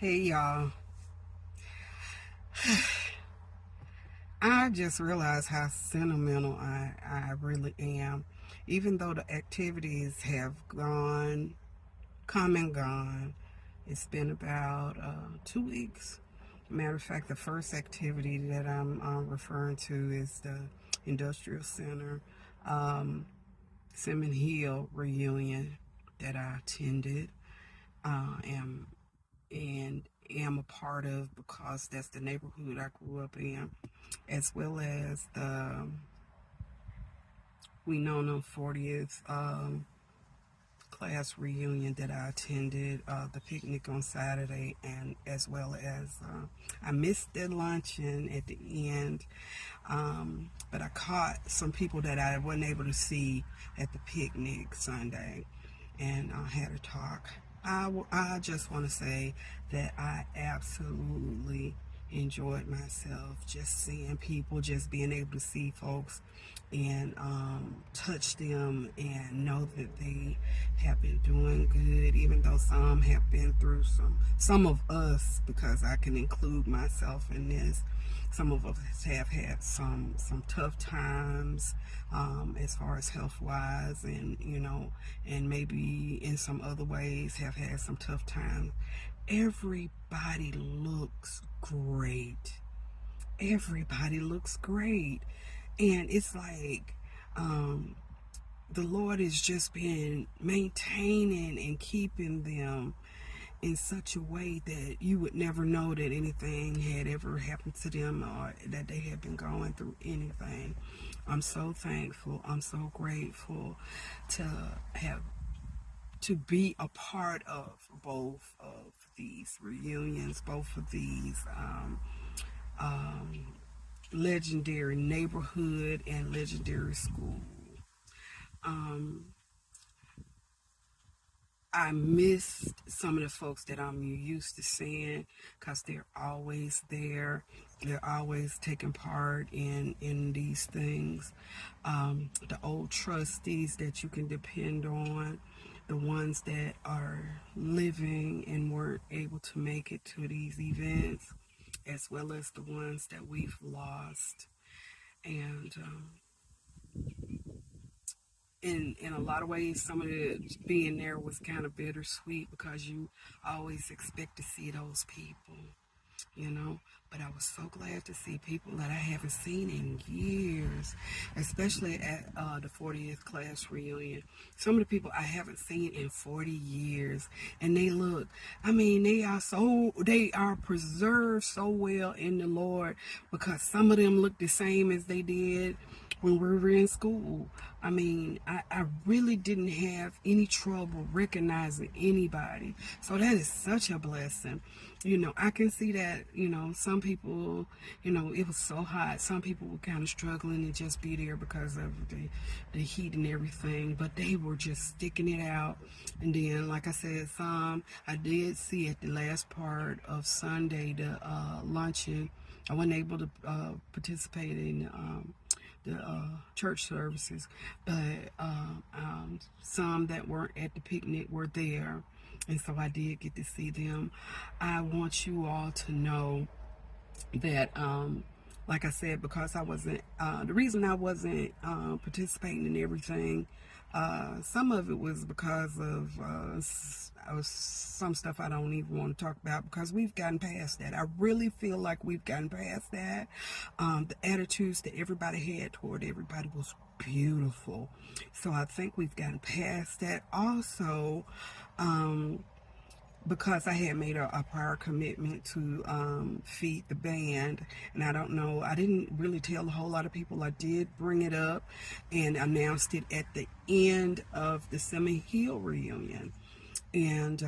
Hey y'all, I just realized how sentimental I really am. Even though the activities have come and gone, it's been about 2 weeks. Matter of fact, the first activity that I'm referring to is the Industrial Center Simmon Hill reunion that I attended. Am and am a part of because that's the neighborhood I grew up in, as well as the Wenonah 40th class reunion that I attended, the picnic on Saturday, and as well as I missed the luncheon at the end, but I caught some people that I wasn't able to see at the picnic Sunday, and I had a talk. I just want to say that I absolutely enjoyed myself just seeing people, just being able to see folks and touch them and know that they have been doing good, even though some have been through some of us, because I can include myself in this. Some of us have had some tough times, as far as health wise, and and maybe in some other ways have had some tough times. Everybody looks great. Everybody looks great. And it's like the Lord has just been maintaining and keeping them in such a way that you would never know that anything had ever happened to them or that they had been going through anything. I'm so thankful. I'm so grateful to have to be a part of both of these reunions, both of these legendary neighborhood and legendary school. Um, I missed some of the folks that I'm used to seeing because they're always there. They're always taking part in these things. The old trustees that you can depend on, the ones that are living and weren't able to make it to these events, as well as the ones that we've lost. And in a lot of ways, some of the being there was kind of bittersweet because you always expect to see those people, you know. But I was so glad to see people that I haven't seen in years, especially at the 40th class reunion. Some of the people I haven't seen in 40 years, and they look, I mean, they are preserved so well in the Lord, because some of them look the same as they did when we were in school. I mean, I really didn't have any trouble recognizing anybody. So that is such a blessing. I can see that, some people, it was so hot. Some people were kind of struggling to just be there because of the heat and everything. But they were just sticking it out. And then, like I said, some I did see at the last part of Sunday, the luncheon. I wasn't able to participate in the church services, but some that weren't at the picnic were there, and so I did get to see them. I want you all to know that, like I said, because I wasn't, the reason I wasn't participating in everything, some of it was because of some stuff I don't even want to talk about, because we've gotten past that. I really feel like we've gotten past that. The attitudes that everybody had toward everybody was beautiful. So I think we've gotten past that. Also, because I had made a prior commitment to feed the band, and I don't know, I didn't really tell a whole lot of people. I did bring it up and announced it at the end of the Simmon Hill reunion, and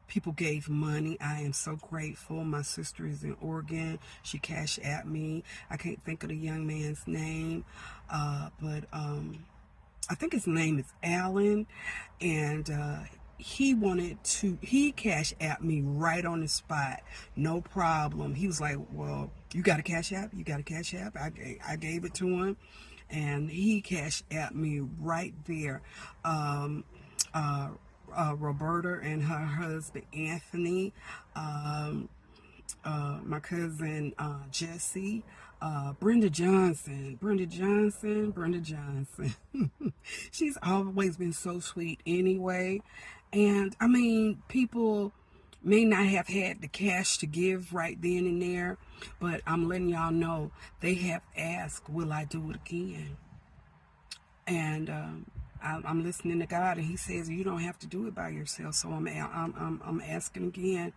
people gave money. I am so grateful. My sister is in Oregon. She cashed at me. I can't think of the young man's name, but I think his name is Alan, and he cashed at me right on the spot, no problem. He was like, well, you got a cash app? You got a cash app? I gave it to him, and he cashed at me right there. Roberta and her husband Anthony, my cousin Jesse, Brenda Johnson. She's always been so sweet anyway. And I mean, people may not have had the cash to give right then and there, but I'm letting y'all know they have asked, will I do it again? And I'm listening to God, and He says you don't have to do it by yourself. So I'm asking again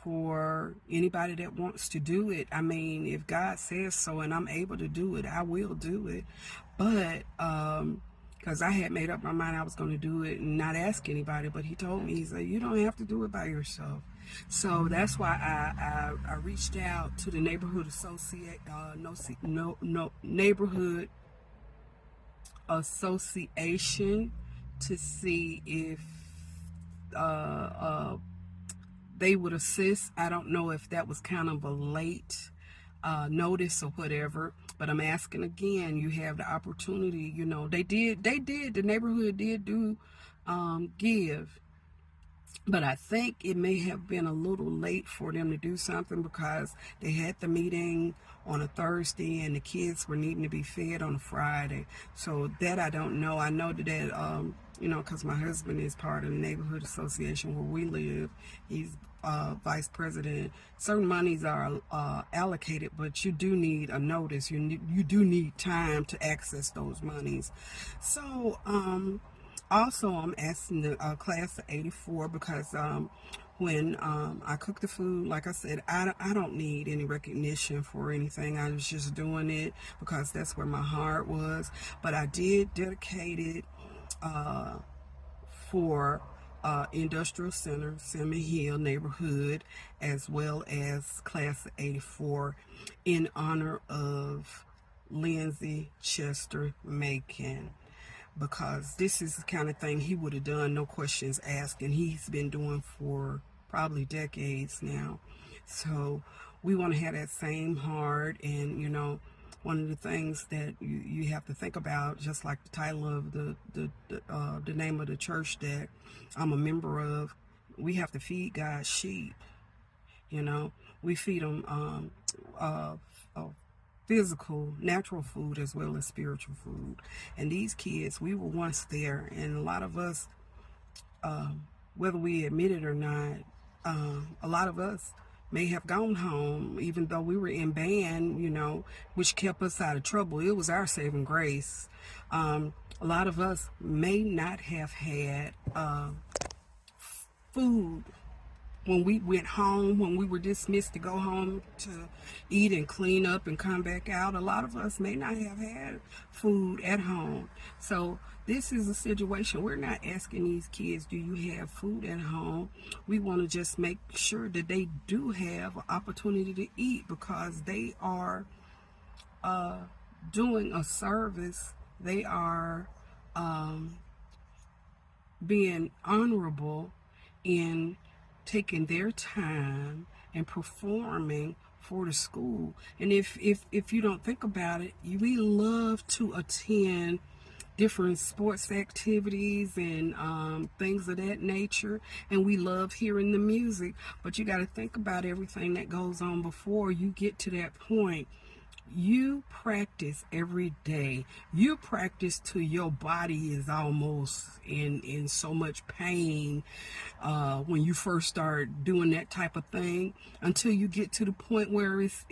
for anybody that wants to do it. I mean, if God says so, and I'm able to do it, I will do it. But because I had made up my mind I was going to do it and not ask anybody, but He told me, He said you don't have to do it by yourself. So that's why I reached out to the neighborhood neighborhood association to see if they would assist. I don't know if that was kind of a late notice or whatever, but I'm asking again. You have the opportunity. You know, the neighborhood did do give. But I think it may have been a little late for them to do something because they had the meeting on a Thursday and the kids were needing to be fed on a Friday. So that I don't know. I know that, you know, because my husband is part of the neighborhood association where we live. He's vice president. Certain monies are allocated, but you do need a notice. You do need time to access those monies. So, also, I'm asking the class of 84 because when I cook the food, like I said, I don't need any recognition for anything. I was just doing it because that's where my heart was. But I did dedicate it for Industrial Center, Simmon Hill neighborhood, as well as class of 84 in honor of Lindsay Chester Macon. Because this is the kind of thing he would have done, no questions asked, and he's been doing for probably decades now. So we want to have that same heart, and you know, one of the things that you have to think about, just like the title of the name of the church that I'm a member of, we have to feed God's sheep. You know, we feed them physical, natural food as well as spiritual food. And these kids, we were once there, and a lot of us, whether we admit it or not, a lot of us may have gone home, even though we were in band, you know, which kept us out of trouble. It was our saving grace. A lot of us may not have had food when we went home, when we were dismissed to go home to eat and clean up and come back out. A lot of us may not have had food at home. So this is a situation. We're not asking these kids, do you have food at home? We want to just make sure that they do have an opportunity to eat, because they are doing a service. They are being honorable in taking their time and performing for the school. And if you don't think about it, we love to attend different sports activities and things of that nature, and we love hearing the music. But you got to think about everything that goes on before you get to that point. You practice every day. You practice till your body is almost in so much pain when you first start doing that type of thing, until you get to the point where it's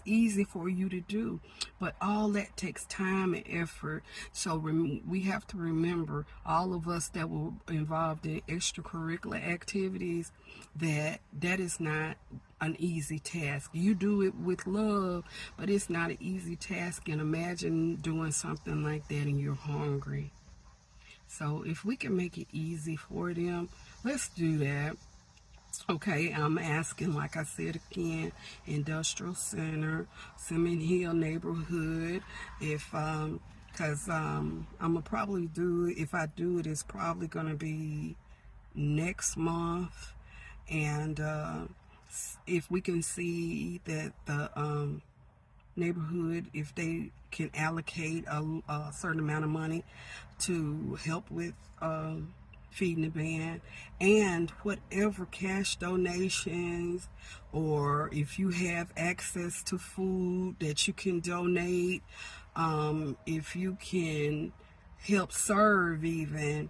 easy for you to do. But all that takes time and effort. So we have to remember, all of us that were involved in extracurricular activities, that is not an easy task. You do it with love, but it's not an easy task. And imagine doing something like that and you're hungry. So if we can make it easy for them, let's do that. Okay, I'm asking, like I said again, Industrial Center, Simmon Hill neighborhood, if because I'm gonna probably do it. If I do it, it's probably gonna be next month. And if we can see that the neighborhood, if they can allocate a certain amount of money to help with feeding the band, and whatever cash donations, or if you have access to food that you can donate, if you can help serve even,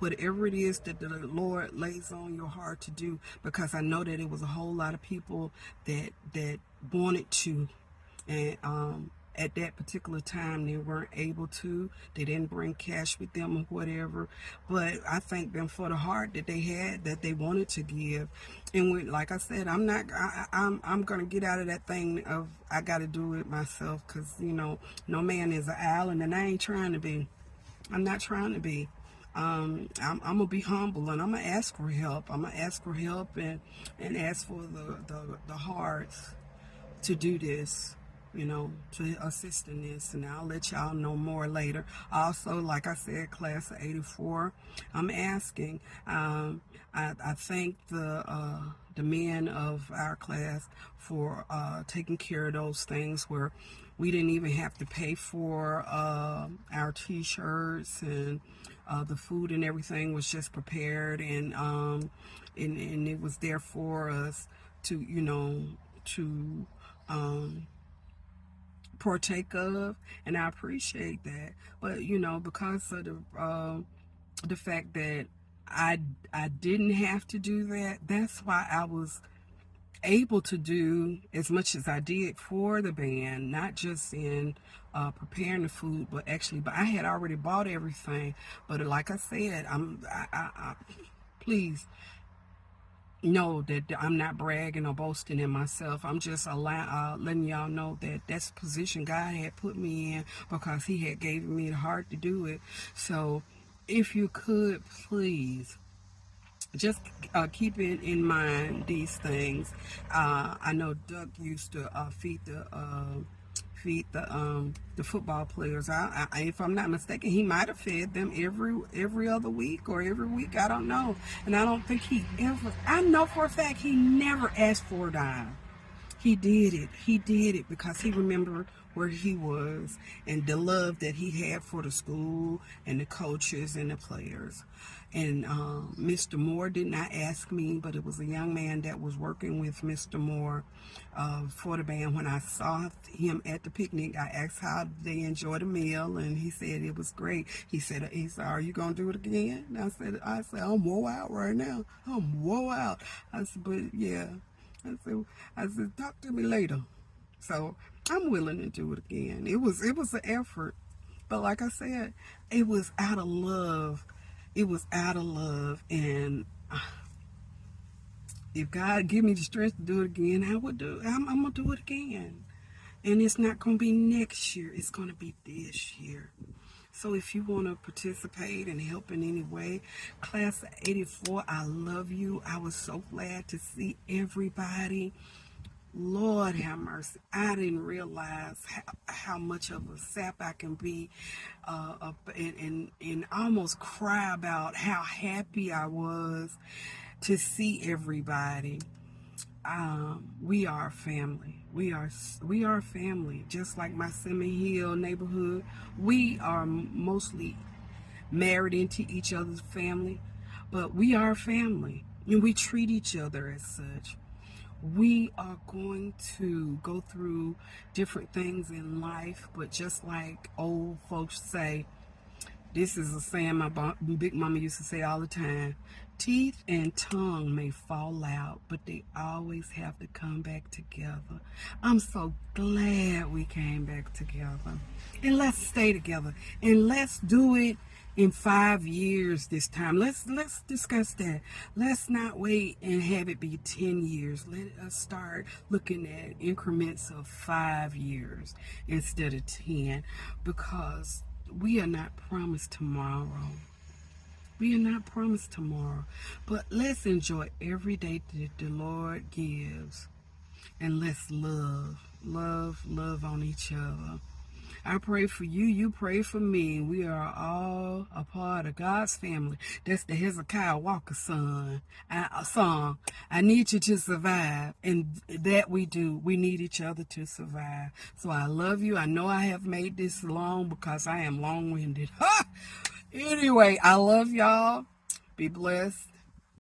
whatever it is that the Lord lays on your heart to do, because I know that it was a whole lot of people that wanted to, and at that particular time they weren't able to. They didn't bring cash with them or whatever, but I thank them for the heart that they had, that they wanted to give. And when, like I said, I'm gonna get out of that thing of I got to do it myself, because no man is an island, and I ain't trying to be. I'm not trying to be. I'm gonna be humble, and I'm gonna ask for help. I'm gonna ask for help, and ask for the hearts to do this, to assist in this, and I'll let y'all know more later. Also, like I said, class of '84, I'm asking. I thank the men of our class for taking care of those things where we didn't even have to pay for our t-shirts, and the food and everything was just prepared, and it was there for us to to partake of, and I appreciate that. But because of the fact that I didn't have to do that, that's why I was able to do as much as I did for the band, not just in preparing the food, but I had already bought everything. But like I said, please know that I'm not bragging or boasting in myself. I'm just letting y'all know that that's the position God had put me in, because he had given me the heart to do it. So if you could please just keep it in mind, these things. I know Doug used to feed the football players. If I'm not mistaken, he might have fed them every other week or every week. I don't know, and I don't think he ever. I know for a fact he never asked for a dime. He did it. He did it because he remembered where he was and the love that he had for the school and the coaches and the players. And Mr. Moore did not ask me, but it was a young man that was working with Mr. Moore for the band. When I saw him at the picnic, I asked how they enjoyed the meal, and he said it was great. He said, "Are you gonna do it again?" And I said, "I'm wore out right now. I'm wore out." I said, "But yeah." I said, "Talk to me later." So I'm willing to do it again. It was an effort, but like I said, it was out of love. It was out of love, and if God give me the strength to do it again, I would do. I'm gonna do it again, and it's not gonna be next year. It's gonna be this year. So if you want to participate and help in any way, class of '84, I love you. I was so glad to see everybody. Lord have mercy. I didn't realize how much of a sap I can be and almost cry about how happy I was to see everybody. We are family. We are family. Just like my Simmons Hill neighborhood, we are mostly married into each other's family, but we are family, and we treat each other as such. We are going to go through different things in life, but just like old folks say, this is a saying my big mama used to say all the time: teeth and tongue may fall out, but they always have to come back together. I'm so glad we came back together. And let's stay together. And let's do it in 5 years this time. Let's discuss that. Let's not wait and have it be 10 years. Let us start looking at increments of 5 years instead of 10, because we are not promised tomorrow. We are not promised tomorrow. But let's enjoy every day that the Lord gives. And let's love on each other. I pray for you. You pray for me. We are all a part of God's family. That's the Hezekiah Walker song. I need you to survive. And that we do. We need each other to survive. So I love you. I know I have made this long because I am long-winded. Anyway, I love y'all. Be blessed.